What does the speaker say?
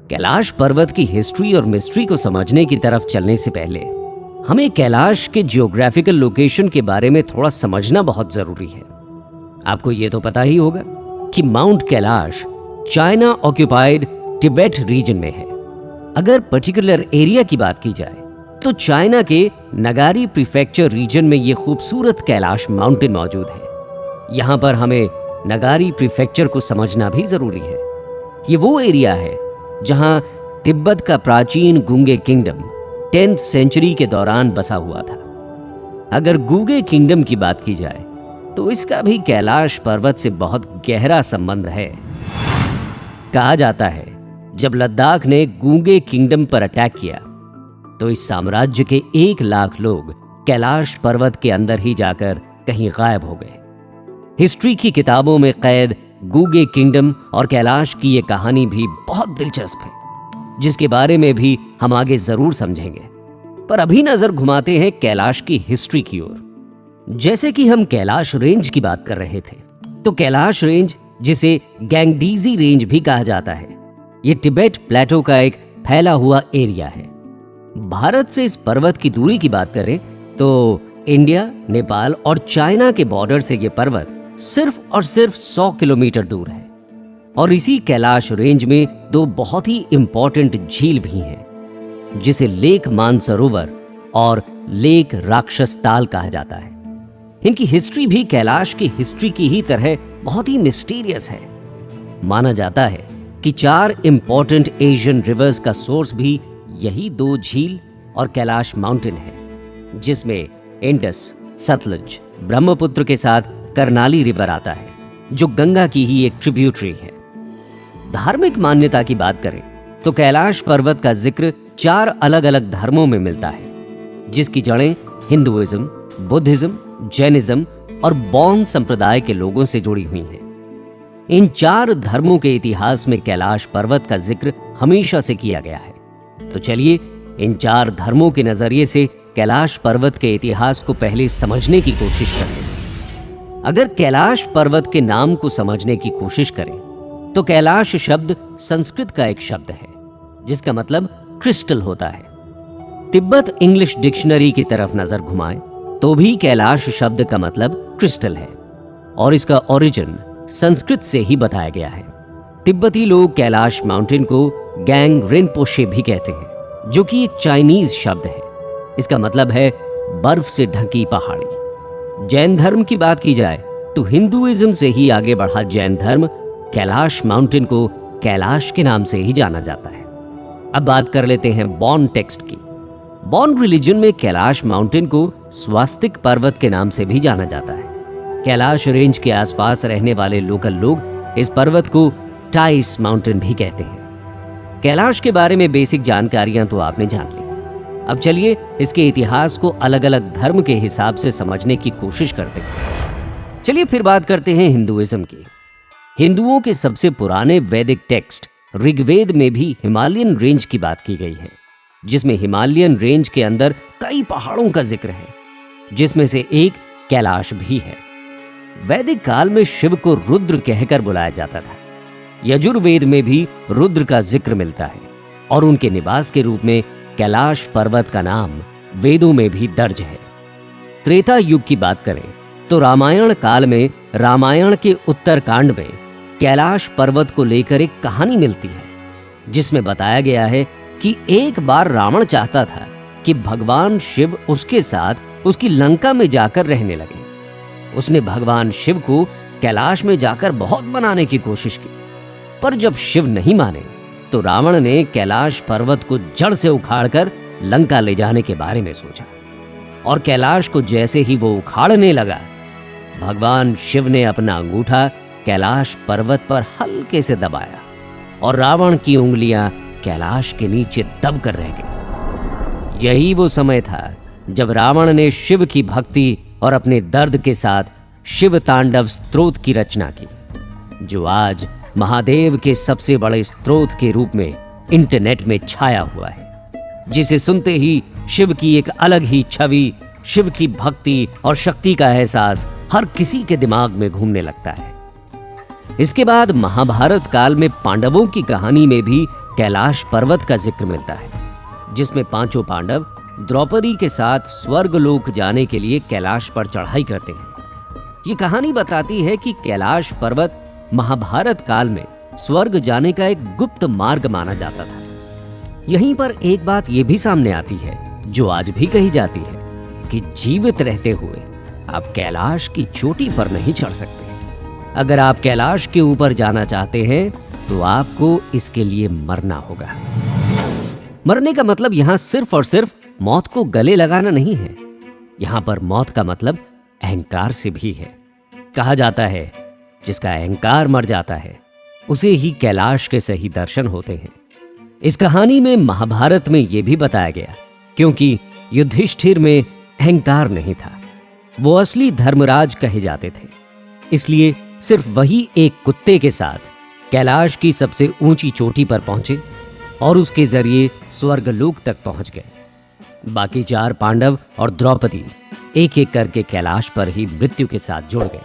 कैलाश पर्वत की हिस्ट्री और मिस्ट्री को समझने की तरफ चलने से पहले हमें कैलाश के जियोग्राफिकल लोकेशन के बारे में थोड़ा समझना बहुत जरूरी है। आपको ये तो पता ही होगा कि Mount Kailash China occupied Tibet region में है। अगर पर्टिकुलर एरिया की बात की जाए तो चाइना के नगारी प्रीफेक्चर रीजन में ये खूबसूरत कैलाश माउंटेन मौजूद है। यहाँ पर हमें नगारी प्रीफेक्चर को समझना भी जरूरी है। ये वो एरिया है जहाँ तिब्बत का प्राचीन गुंगे किंगडम 10th सेंचुरी के दौरान बसा हुआ था। अगर गुंगे किंगडम की बात की जाए तो इसका भी कैलाश पर्वत से बहुत गहरा संबंध है। कहा जाता है जब लद्दाख ने गुंगे किंगडम पर अटैक किया तो इस साम्राज्य के 1 लाख लोग कैलाश पर्वत के अंदर ही जाकर कहीं गायब हो गए। हिस्ट्री की किताबों में कैद गुंगे किंगडम और कैलाश की ये कहानी भी बहुत दिलचस्प है, जिसके बारे में भी हम आगे जरूर समझेंगे। पर अभी नजर घुमाते हैं कैलाश की हिस्ट्री की ओर। जैसे कि हम कैलाश रेंज की बात कर रहे थे, तो कैलाश रेंज, जिसे गैंगडीजी रेंज भी कहा जाता है, ये तिब्बत प्लेटो का एक फैला हुआ एरिया है। भारत से इस पर्वत की दूरी की बात करें तो इंडिया, नेपाल और चाइना के बॉर्डर से ये पर्वत सिर्फ और सिर्फ 100 किलोमीटर दूर है। और इसी कैलाश रेंज में 2 बहुत ही इंपॉर्टेंट झील भी हैं, जिसे लेक मानसरोवर और लेक राक्षसताल कहा जाता है। इनकी हिस्ट्री भी कैलाश की हिस्ट्री की ही तरह बहुत ही मिस्टीरियस है। माना जाता है कि 4 इंपॉर्टेंट एशियन रिवर्स का सोर्स भी यही 2 झील और कैलाश माउंटेन है, जिसमें इंडस, सतलुज, ब्रह्मपुत्र के साथ करनाली रिवर आता है, जो गंगा की ही एक ट्रिब्यूटरी है। धार्मिक मान्यता की बात करें तो कैलाश पर्वत का जिक्र 4 अलग अलग धर्मों में मिलता है, जिसकी जड़ें हिंदुइज्म, बुद्धिज्म, जैनिज्म और बौद्ध संप्रदाय के लोगों से जुड़ी हुई हैं। इन 4 धर्मों के इतिहास में कैलाश पर्वत का जिक्र हमेशा से किया गया है। तो चलिए इन 4 धर्मों के नजरिए से कैलाश पर्वत के इतिहास को पहले समझने की कोशिश करते हैं। अगर कैलाश पर्वत के नाम को समझने की कोशिश करें तो कैलाश शब्द संस्कृत का एक शब्द है, जिसका मतलब क्रिस्टल होता है। तिब्बत इंग्लिश डिक्शनरी की तरफ नजर घुमाएं तो भी कैलाश शब्द का मतलब क्रिस्टल है, और इसका ओरिजिन संस्कृत से ही बताया गया है। तिब्बती लोग कैलाश माउंटेन को गैंग रिनपोशे भी कहते हैं, जो कि एक चाइनीज शब्द है। इसका मतलब है बर्फ से ढकी पहाड़ी। जैन धर्म की बात की जाए तो हिंदुइज्म से ही आगे बढ़ा जैन धर्म कैलाश माउंटेन को कैलाश के नाम से ही जाना जाता है। अब बात कर लेते हैं बौद्ध टेक्स्ट की। बौद्ध रिलीजन में कैलाश माउंटेन को स्वास्तिक पर्वत के नाम से भी जाना जाता है। कैलाश रेंज के आसपास रहने वाले लोकल लोग इस पर्वत को टाइस माउंटेन भी कहते हैं। कैलाश के बारे में बेसिक जानकारियां तो आपने जान ली। अब चलिए इसके इतिहास को अलग अलग धर्म के हिसाब से समझने की कोशिश करते हैं। चलिए फिर बात करते हैं हिंदुइज्म की। हिंदुओं के सबसे पुराने वैदिक टेक्स्ट ऋग्वेद में भी हिमालयन रेंज की बात की गई है, जिसमें हिमालयन रेंज के अंदर कई पहाड़ों का जिक्र है, जिसमें से एक कैलाश भी है। वैदिक काल में शिव को रुद्र कहकर बुलाया जाता था। यजुर्वेद में भी रुद्र का जिक्र मिलता है, और उनके निवास के रूप में कैलाश पर्वत का नाम वेदों में भी दर्ज है। त्रेता युग की बात करें तो रामायण काल में रामायण के उत्तरकांड में कैलाश पर्वत को लेकर एक कहानी मिलती है, जिसमें बताया गया है कि एक बार रावण चाहता था कि भगवान शिव उसके साथ उसकी लंका में जाकर रहने लगे। उसने भगवान शिव को कैलाश में जाकर बहुत मनाने की कोशिश की, पर जब शिव नहीं माने तो रावण ने कैलाश पर्वत को जड़ से उखाड़कर लंका ले जाने के बारे में सोचा, और कैलाश को जैसे ही वो उखाड़ने लगा, भगवान शिव ने अपना अंगूठा कैलाश पर्वत पर हल्के से दबाया, और रावण की उंगलियां कैलाश के नीचे दब कर रह गई। यही वो समय था जब रावण ने शिव की भक्ति और अपने दर्द के साथ शिव तांडव स्तोत्र की रचना की, जो आज महादेव के सबसे बड़े स्तोत्र के रूप में इंटरनेट में छाया हुआ है, जिसे सुनते ही शिव की एक अलग ही छवि, शिव की भक्ति और शक्ति का एहसास हर किसी के दिमाग में घूमने लगता है। इसके बाद महाभारत काल में पांडवों की कहानी में भी कैलाश पर्वत का जिक्र मिलता है, जिसमें पांचों पांडव द्रौपदी के साथ स्वर्गलोक जाने के लिए कैलाश पर चढ़ाई करते हैं। ये कहानी बताती है कि कैलाश पर्वत महाभारत काल में स्वर्ग जाने का एक गुप्त मार्ग माना जाता था। यहीं पर एक बात यह भी सामने आती है जो आज भी कही जाती है कि जीवित रहते हुए आप कैलाश की चोटी पर नहीं चढ़ सकते। अगर आप कैलाश के ऊपर जाना चाहते हैं तो आपको इसके लिए मरना होगा। मरने का मतलब यहां सिर्फ और सिर्फ मौत को गले लगाना नहीं है। यहां पर मौत का मतलब अहंकार से भी है। कहा जाता है जिसका अहंकार मर जाता है उसे ही कैलाश के सही दर्शन होते हैं। इस कहानी में महाभारत में यह भी बताया गया क्योंकि युधिष्ठिर में अहंकार नहीं था, वो असली धर्मराज कहे जाते थे, इसलिए सिर्फ वही एक कुत्ते के साथ कैलाश की सबसे ऊंची चोटी पर पहुंचे और उसके जरिए स्वर्गलोक तक पहुंच गए। बाकी 4 पांडव और द्रौपदी एक एक करके कैलाश पर ही मृत्यु के साथ जुड़ गए।